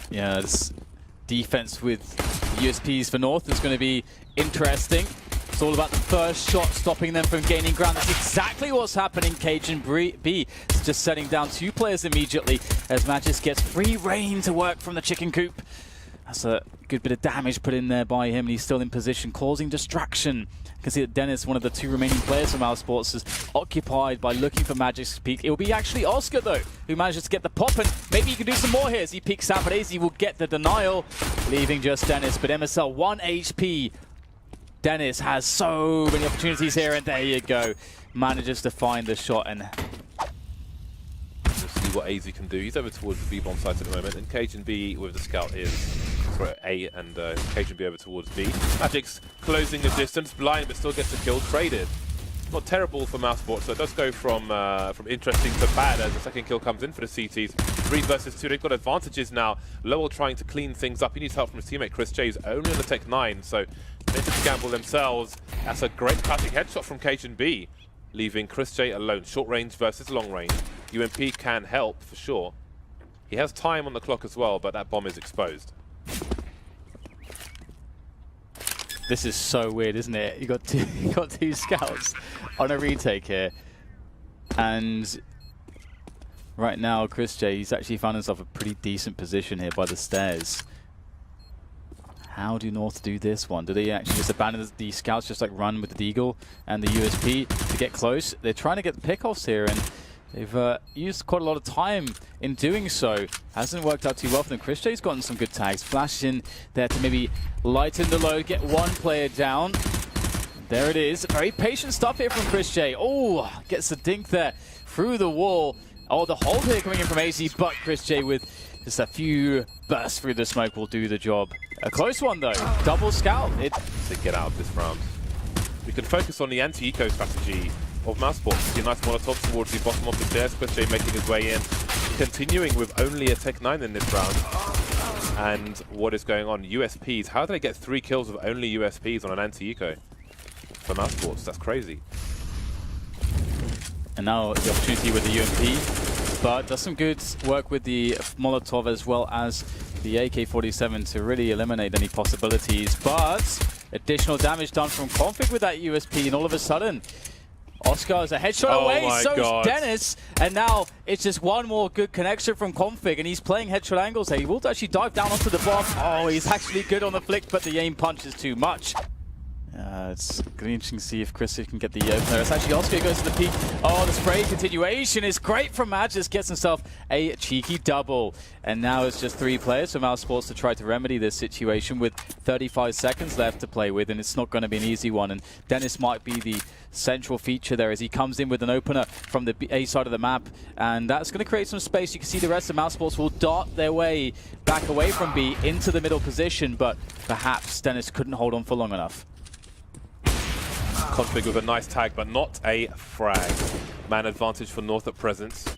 Yeah, this defense with USPs for North is going to be interesting. It's all about the first shot, stopping them from gaining ground. That's exactly what's happening. Cajun B is just setting down 2 players immediately as Magis gets free reign to work from the chicken coop. That's a good bit of damage put in there by him, and he's still in position, causing distraction. You can see that Dennis, one of the 2 remaining players from Mousesports, is occupied by looking for Magic's to peek. It will be actually Oscar, though, who manages to get the pop, and maybe he can do some more here as he peeks out, but AZ will get the denial, leaving just Dennis. But MSL, 1 HP. Dennis has so many opportunities here, and there you go. Manages to find the shot, and we'll see what AZ can do. He's over towards the B-bomb site at the moment, and Cajun B with the scout is for A, and Cajun B over towards B. Magic's closing the distance, blind, but still gets the kill traded. Not terrible for Mousesports, so it does go from interesting to bad as the second kill comes in for the CTs. 3 versus 2, they've got advantages now. Lowell trying to clean things up. He needs help from his teammate Chris J, who's only on the Tech 9, so they need to gamble themselves. That's a great classic headshot from Cajun B, leaving Chris J alone. Short range versus long range. UMP can help for sure. He has time on the clock as well, but that bomb is exposed. this is so weird, isn't it? You got two scouts on a retake here, and right now Chris J, he's actually found himself a pretty decent position here by the stairs. How do North do this one? Do they actually just abandon the scouts, just like run with the Deagle and the USP to get close? They're trying to get the pickoffs here, and they've used quite a lot of time in doing so. Hasn't worked out too well for them. Chris J's gotten some good tags. Flash in there to maybe lighten the load, get one player down. There it is. Very patient stuff here from Chris J. Oh, gets the dink there through the wall. Oh, the hold here coming in from AZ, but Chris J with just a few bursts through the smoke will do the job. A close one though. Double scout. To get out of this round. We can focus on the anti-eco strategy of Mousesports. See a nice Molotov towards the bottom of the stairs. Chris J making his way in. Continuing with only a Tech 9 in this round. And what is going on? USPs. How do they get 3 kills with only USPs on an anti-eco? For Mousesports, that's crazy. And now the opportunity with the UMP, but does some good work with the Molotov as well as the AK-47 to really eliminate any possibilities. But additional damage done from Config with that USP, and all of a sudden, Oscar is a headshot away, so is Dennis. And now it's just one more good connection from Config, and he's playing headshot angles here. He will actually dive down onto the bomb. Oh, he's actually good on the flick, but the aim punch is too much. It's going to be interesting to see if Chris can get the opener. It's actually Oscar goes to the peak. Oh, the spray continuation is great from Magis. Gets himself a cheeky double. And now it's just 3 players from Mousesports to try to remedy this situation with 35 seconds left to play with. And it's not going to be an easy one. And Dennis might be the central feature there as he comes in with an opener from the A side of the map. And that's going to create some space. You can see the rest of Mousesports will dart their way back away from B into the middle position. But perhaps Dennis couldn't hold on for long enough. Config with a nice tag, but not a frag. Man advantage for North at present.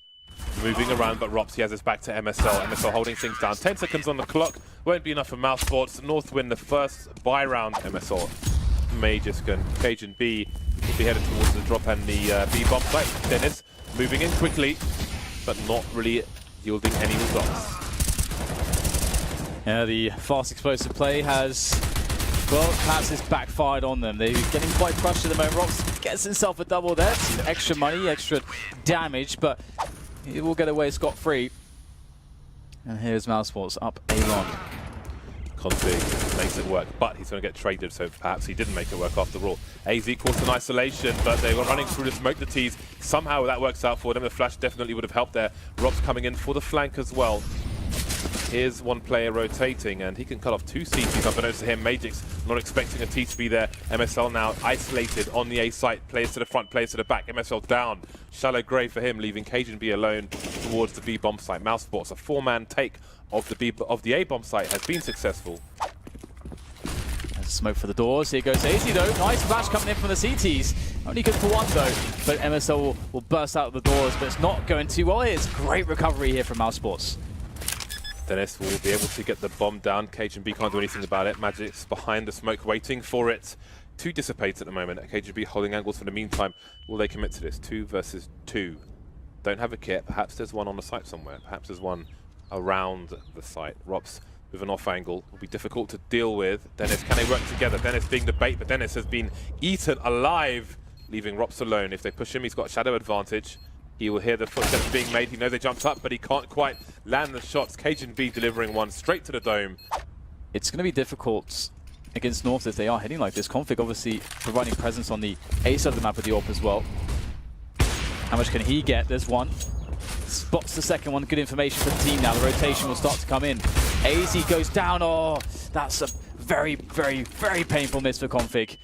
Moving around, but Ropsy has his back to MSL. MSL holding things down. 10 seconds on the clock. Won't be enough for Mousesports. North win the first buy round. MSL Major Kraków. Cajun B will be headed towards the drop and the B-bomb site. Dennis moving in quickly, but not really yielding any results. Yeah, the fast explosive play has... well, perhaps it's backfired on them. They're getting quite crushed at the moment. Rox gets himself a double there. Some extra money, extra damage, but he will get away scot-free. And here's Mousesports up A-long. Config makes it work, but he's going to get traded, so perhaps he didn't make it work after all. AZ caught in isolation, but they were running through the smoke, the tees. Somehow that works out for them. The flash definitely would have helped there. Rox coming in for the flank as well. Here's one player rotating, and he can cut off 2 CTs unbeknownst to him. Magic's not expecting a T to be there. MSL now isolated on the A site. Players to the front, players to the back. MSL down. Shallow grave for him, leaving Cajun B alone towards the B bomb site. Mousesports, a 4-man take of the A bomb site has been successful. There's smoke for the doors. Here goes AZ though. Nice flash coming in from the CTs. Only good for one though, but MSL will burst out of the doors, but it's not going too well. It's great recovery here from Mousesports. Dennis will be able to get the bomb down. Cajun B can't do anything about it. Magic's behind the smoke waiting for it to dissipate at the moment. Cajun B holding angles for the meantime. Will they commit to this? 2 versus 2. Don't have a kit. Perhaps there's one on the site somewhere. Perhaps there's one around the site. Rops with an off angle will be difficult to deal with. Dennis, can they work together? Dennis being the bait, but Dennis has been eaten alive, leaving Rops alone. If they push him, he's got a shadow advantage. He will hear the footsteps being made. He knows they jumped up, but he can't quite land the shots. Cajun B delivering one straight to the dome. It's going to be difficult against North if they are hitting like this. Config obviously providing presence on the A side of the map with the AWP as well. How much can he get? There's one. Spots the second one. Good information for the team now. The rotation will start to come in. AZ goes down. Oh, that's a very, very, very painful miss for Config.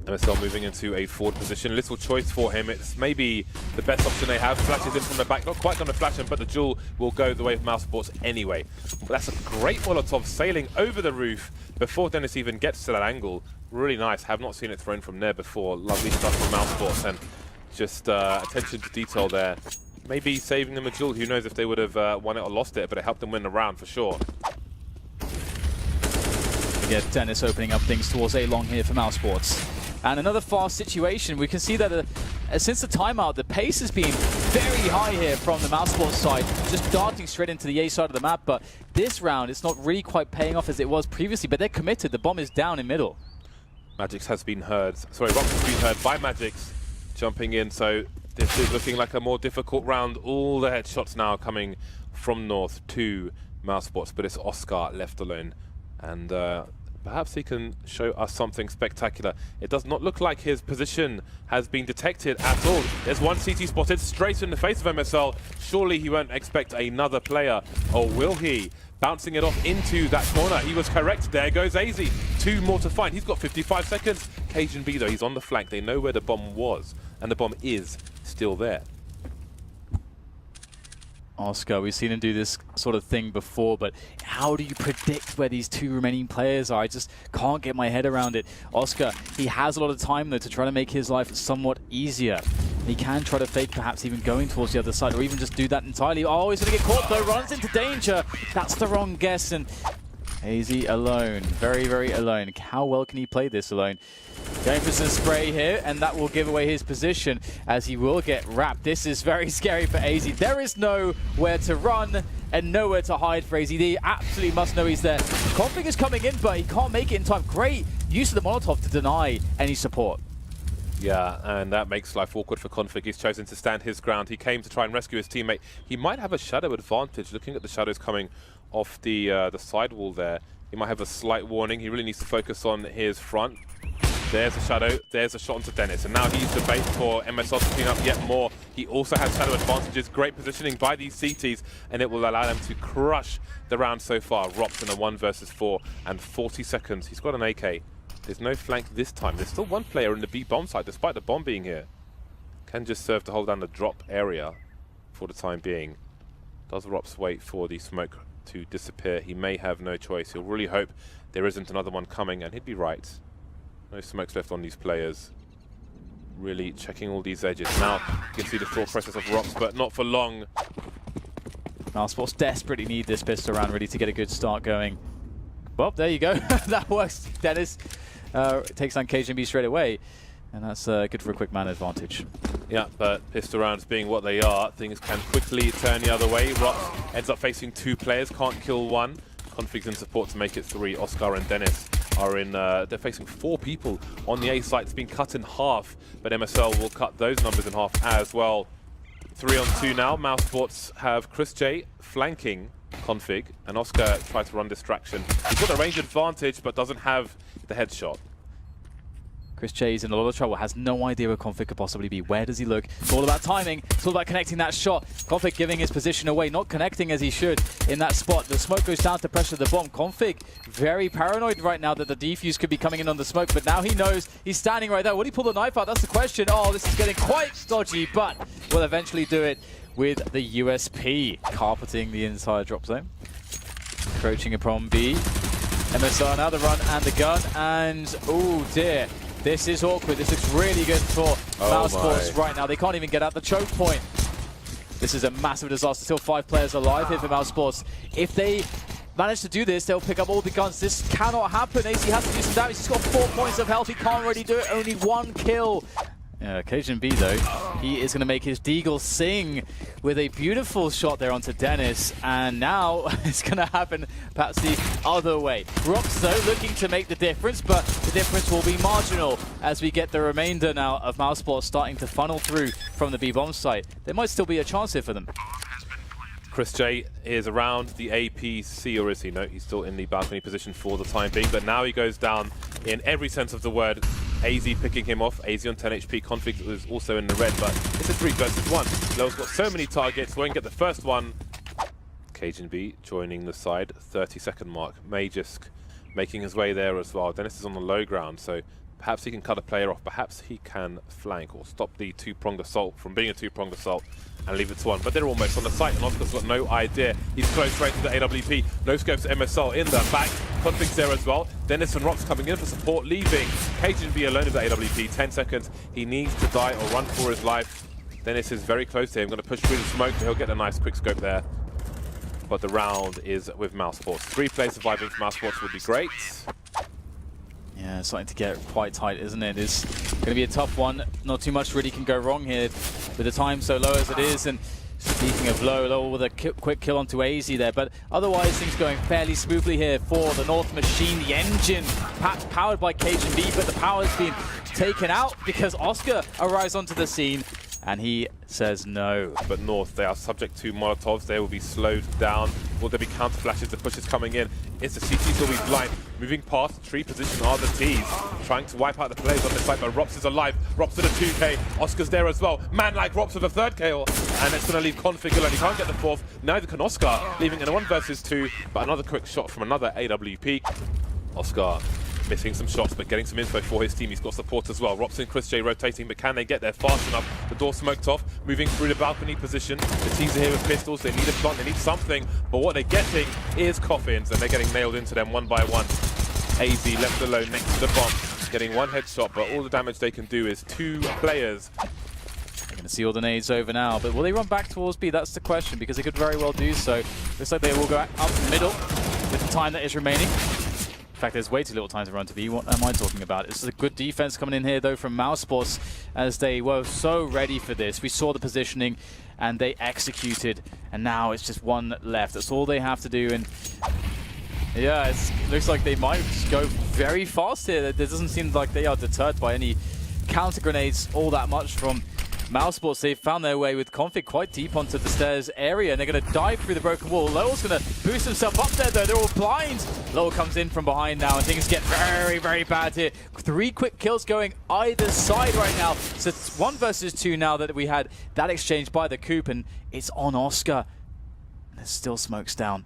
MSL moving into a forward position. Little choice for him. It's maybe the best option they have. Flashes in from the back. Not quite going to flash him, but the duel will go the way of Mousesports anyway. But that's a great Molotov sailing over the roof before Dennis even gets to that angle. Really nice. Have not seen it thrown from there before. Lovely stuff from Mousesports. And just attention to detail there. Maybe saving them a duel. Who knows if they would have won it or lost it, but it helped them win the round for sure. We get Dennis opening up things towards A long here for Mousesports. And another fast situation. We can see that since the timeout, the pace has been very high here from the Mousesports side, just darting straight into the A side of the map. But this round, it's not really quite paying off as it was previously, but they're committed. The bomb is down in middle. Magix has been heard. Sorry, Rox has been heard by Magix jumping in. So this is looking like a more difficult round. All the headshots now coming from North to Mousesports, but it's Oscar left alone. And perhaps he can show us something spectacular. It does not look like his position has been detected at all. There's one CT spotted straight in the face of MSL. Surely he won't expect another player, or will he? Bouncing it off into that corner. He was correct. There goes AZ. Two more to find. He's got 55 seconds. Cajun B though, he's on the flank. They know where the bomb was, and the bomb is still there. Oscar, we've seen him do this sort of thing before, but how do you predict where these two remaining players are? I just can't get my head around it. Oscar, he has a lot of time though to try to make his life somewhat easier. He can try to fake perhaps even going towards the other side, or even just do that entirely. Oh, he's going to get caught though, runs into danger. That's the wrong guess, and AZ alone, very, very alone. How well can he play this alone? Going for some spray here, and that will give away his position as he will get wrapped. This is very scary for AZ. There is nowhere to run and nowhere to hide for AZ. They absolutely must know he's there. Config is coming in, but he can't make it in time. Great use of the Molotov to deny any support. Yeah, and that makes life awkward for Config. He's chosen to stand his ground. He came to try and rescue his teammate. He might have a shadow advantage, looking at the shadows coming off the sidewall there. He might have a slight warning. He really needs to focus on his front. There's a shadow, there's a shot onto Dennis, and now he's the bait for MSL to clean up yet more. He also has shadow advantages, great positioning by these CTs, and it will allow them to crush the round so far. Rops in a 1 versus 4 and 40 seconds. He's got an AK. There's no flank this time. There's still one player in the B bomb side, despite the bomb being here. Can just serve to hold down the drop area for the time being. Does Rops wait for the smoke to disappear? He may have no choice. He'll really hope there isn't another one coming, and he'd be right. No smokes left on these players. Really checking all these edges. Now you can see the thought process of Rops, but not for long. Mousesports desperately need this pistol round really to get a good start going. Well, there you go. That works. Dennis takes on Cajun B straight away, and that's good for a quick man advantage. Yeah, but pistol rounds being what they are, things can quickly turn the other way. Rops ends up facing 2 players, can't kill one. Config's in support to make it 3. Oscar and Dennis are in, they're facing 4 people on the A site. It's been cut in half, but MSL will cut those numbers in half as well. 3 on 2 now. Mousesports have Chris J flanking Config, and Oscar tries to run distraction. He's got the range advantage, but doesn't have the headshot. Chris Chase in a lot of trouble, has no idea where Config could possibly be. Where does he look? It's all about timing. It's all about connecting that shot. Config giving his position away, not connecting as he should in that spot. The smoke goes down to pressure the bomb. Config very paranoid right now that the defuse could be coming in on the smoke, but now he knows he's standing right there. Will he pull the knife out? That's the question. Oh, this is getting quite dodgy, but will eventually do it with the USP, carpeting the entire drop zone. Encroaching upon B. MSR now the run and the gun, and oh dear. This is awkward. This looks really good for Mousesports right now. They can't even get out the choke point. This is a massive disaster. Still 5 players alive here for Mousesports. If they manage to do this, they'll pick up all the guns. This cannot happen. AC has to do some damage. He's got 4 points of health. He can't really do it. Only 1 kill. Yeah, Cajun B though, he is going to make his Deagle sing with a beautiful shot there onto Dennis, and now it's going to happen perhaps the other way. Rox though looking to make the difference, but the difference will be marginal as we get the remainder now of Mousesports starting to funnel through from the B-bomb site. There might still be a chance here for them. Chris J is around the APC, or is he? No, he's still in the balcony position for the time being, but now he goes down in every sense of the word. AZ picking him off. AZ on 10 HP. Config was also in the red, but it's a 3 versus 1. Lowell's got so many targets, won't get the first one. Cajun B joining the side, 30-second mark. Magisk making his way there as well. Dennis is on the low ground, so perhaps he can cut a player off. Perhaps he can flank or stop the two-pronged assault from being a two-pronged assault and leave it to one. But they're almost on the site, and Oscar's got no idea. He's close range to the AWP. No scopes MSL in the back. Config's there as well. Dennis and Rox coming in for support, leaving Cajun B alone with the AWP. 10 seconds. He needs to die or run for his life. Dennis is very close to him. Going to push through the smoke, but he'll get a nice quick scope there. But the round is with Mousesports. 3 players surviving for Mousesports would be great. Yeah, it's starting to get quite tight, isn't it? It's going to be a tough one. Not too much really can go wrong here with the time so low as it is. And speaking of low, Lowell with a quick kill onto AZ there. But otherwise, things going fairly smoothly here for the North Machine. The engine perhaps powered by Cajun B, but the power's been taken out because Oscar arrives onto the scene. And he says no. But North, they are subject to Molotovs. They will be slowed down. Will there be counter flashes? The push is coming in. It's the CTs will be blind. Moving past tree position are the Ts. Trying to wipe out the players on this side, but Rops is alive. Rops with a 2K. Oscar's there as well. Man like Rops with a 3rd kill. And it's going to leave Config alone. He can't get the 4th. Neither can Oscar. Leaving in a 1 versus 2. But another quick shot from another AWP. Oscar missing some shots, but getting some info for his team. He's got support as well. Rops and Chris J rotating, but can they get there fast enough? The door smoked off, moving through the balcony position. The teams are here with pistols. They need a plant, they need something, but what they're getting is coffins, and they're getting nailed into them one by one. AZ left alone next to the bomb, getting 1 headshot, but all the damage they can do is 2 players. They're going to see all the nades over now, but will they run back towards B? That's the question, because they could very well do so. Looks like they will go up the middle with the time that is remaining. In fact, there's way too little time to run to B. What am I talking about? This is a good defense coming in here, though, from Mousesports, as they were so ready for this. We saw the positioning, and they executed, and now it's just 1 left. That's all they have to do, and yeah, it looks like they might go very fast here. It doesn't seem like they are deterred by any counter grenades all that much from Mousesports. They've found their way with Config quite deep onto the stairs area, and they're going to dive through the broken wall. Lowell's going to boost himself up there, though. They're all blind. Lowell comes in from behind now, and things get very, very bad here. 3 quick kills going either side right now. So it's 1 versus 2 now that we had that exchange by the Coop, and it's on Oscar. And there's still smokes down.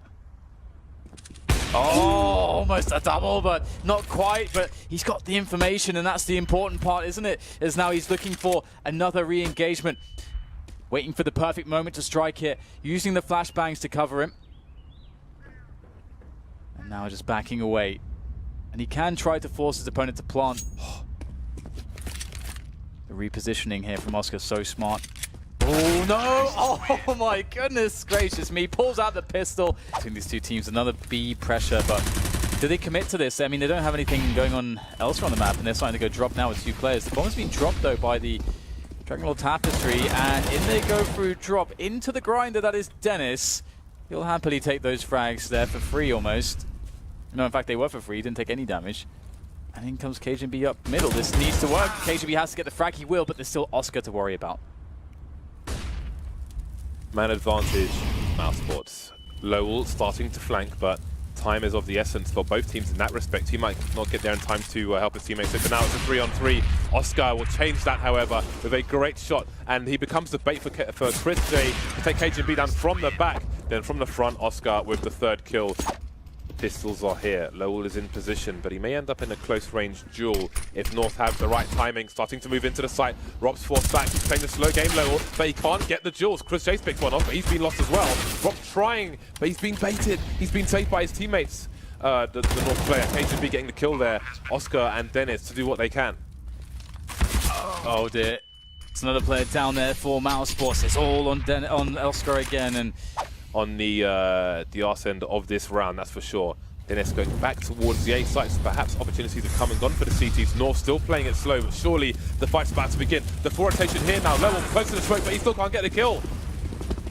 Oh, almost a double, but not quite. But he's got the information, and that's the important part, isn't it? As now he's looking for another re-engagement. Waiting for the perfect moment to strike here. Using the flashbangs to cover him. And now just backing away. And he can try to force his opponent to plant. The repositioning here from Oscar, so smart. Oh no! Oh my goodness gracious me. Pulls out the pistol. Between these 2 teams, another B pressure, but do they commit to this? I mean, they don't have anything going on elsewhere on the map, and they're starting to go drop now with 2 players. The bomb has been dropped, though, by the Dragon Lord Tapestry, and in they go through drop into the grinder. That is Dennis. He'll happily take those frags there for free almost. No, in fact, they were for free. He didn't take any damage. And in comes Cajun B up middle. This needs to work. Cajun B has to get the frag. He will, but there's still Oscar to worry about. Man advantage, Mousesports. Lowell starting to flank, but time is of the essence for both teams in that respect. He might not get there in time to help his teammates, but now it's a 3-on-3. Oscar will change that, however, with a great shot, and he becomes the bait for Chris J to take Cajun B down from the back. Then from the front, Oscar with the 3rd kill. Pistols are here. Lowell is in position, but he may end up in a close-range duel if North have the right timing. Starting to move into the site. Rob's forced back. He's playing the slow game, Lowell, but he can't get the duels. Chris J's picked one off, but he's been lost as well. Rob trying, but he's been baited. He's been saved by his teammates. The North player. Cajun B getting the kill there. Oscar and Dennis to do what they can. Oh dear. It's another player down there for Mousesports. It's all on Oscar again, and on the arse end of this round, that's for sure. Dennis going back towards the A sites. Perhaps opportunities have come and gone for the CTs. North still playing it slow, but surely the fight's about to begin. The full rotation here now. Lowell close to the smoke, but he still can't get the kill.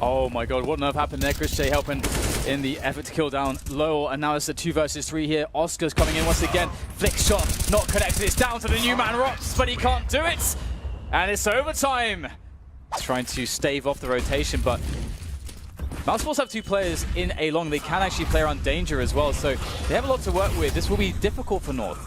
Oh my god, what on earth happened there? Christian helping in the effort to kill down Lowell, and now it's a 2 versus 3 here. Oscar's coming in once again. Flick shot, not connected. It's down to the new man Rops, but he can't do it. And it's overtime. Trying to stave off the rotation, but Mousesports have 2 players in A long. They can actually play around danger as well, so they have a lot to work with. This will be difficult for North.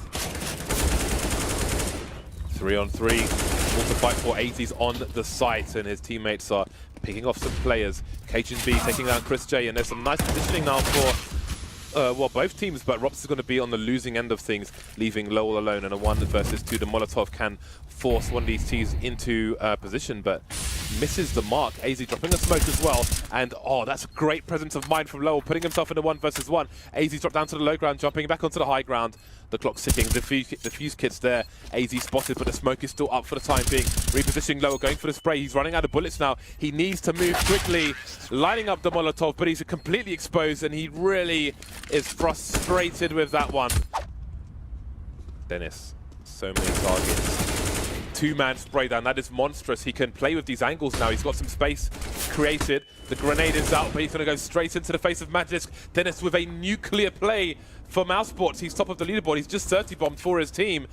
3-on-3. Also fight for 80s on the site, and his teammates are picking off some players. Cajun B taking down Chris J, and there's some nice positioning now for well, both teams, but Rops is going to be on the losing end of things, leaving Lowell alone, and a 1 versus 2. The Molotov can force one of these teams into position, but misses the mark. AZ dropping a smoke as well, and oh, that's a great presence of mind from Lowell, putting himself in a 1 versus 1. AZ dropped down to the low ground, jumping back onto the high ground. The clock's ticking, the fuse kit's there. AZ spotted, but the smoke is still up for the time being. Repositioning Lowell, going for the spray. He's running out of bullets now. He needs to move quickly, lining up the Molotov, but he's completely exposed, and he really is frustrated with that one. Dennis, so many targets. 2-man spray down, that is monstrous. He can play with these angles now. He's got some space created. The grenade is out, but he's going to go straight into the face of Magisk. Dennis with a nuclear play for Mousesports. He's top of the leaderboard. He's just 30-bombed for his team.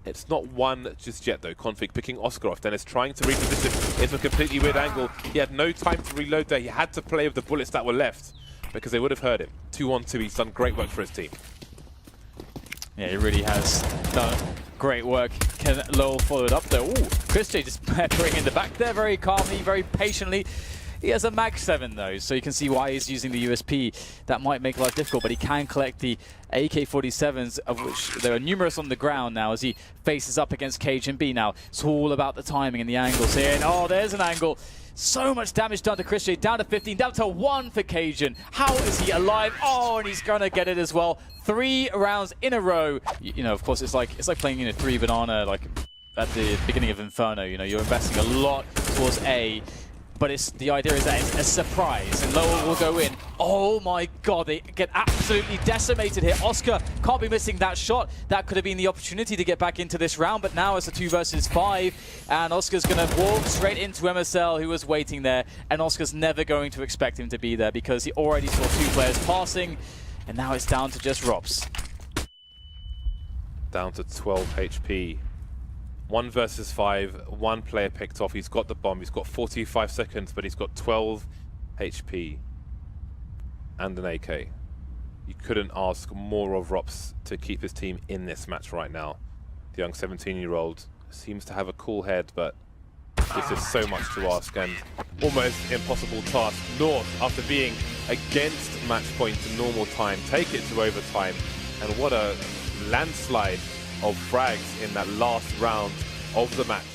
It's not one just yet, though. Config picking Oscar off. Dennis trying to reposition into a completely weird angle. He had no time to reload there. He had to play with the bullets that were left because they would have hurt him. 2-on-2. He's done great work for his team. Yeah, he really has done great work. Can Lowell follow it up though? Ooh, Chris J just peppering in the back there very calmly, very patiently. He has a Mag 7 though, so you can see why he's using the USP. That might make life difficult, but he can collect the AK-47s, of which there are numerous on the ground now as he faces up against Cajun B now. It's all about the timing and the angles here. And oh, there's an angle. So much damage done to Chris J. Down to 15, down to 1 for Cajun. How is he alive? Oh, and he's going to get it as well. 3 rounds in a row. You know, of course, it's like playing, 3 banana, like at the beginning of Inferno. You know, you're investing a lot towards A. But the idea is that it's a surprise, and Lowell will go in. Oh my god, they get absolutely decimated here. Oscar can't be missing that shot. That could have been the opportunity to get back into this round, but now it's a 2 versus 5, and Oscar's going to walk straight into MSL, who was waiting there, and Oscar's never going to expect him to be there because he already saw 2 players passing, and now it's down to just Rops. Down to 12 HP. 1 versus 5, 1 player picked off. He's got the bomb. He's got 45 seconds, but he's got 12 HP and an AK. You couldn't ask more of Rops to keep his team in this match right now. The young 17-year-old seems to have a cool head, but this is so much to ask and almost impossible task. North, after being against match point to normal time, take it to overtime, and what a landslide of frags in that last round of the match.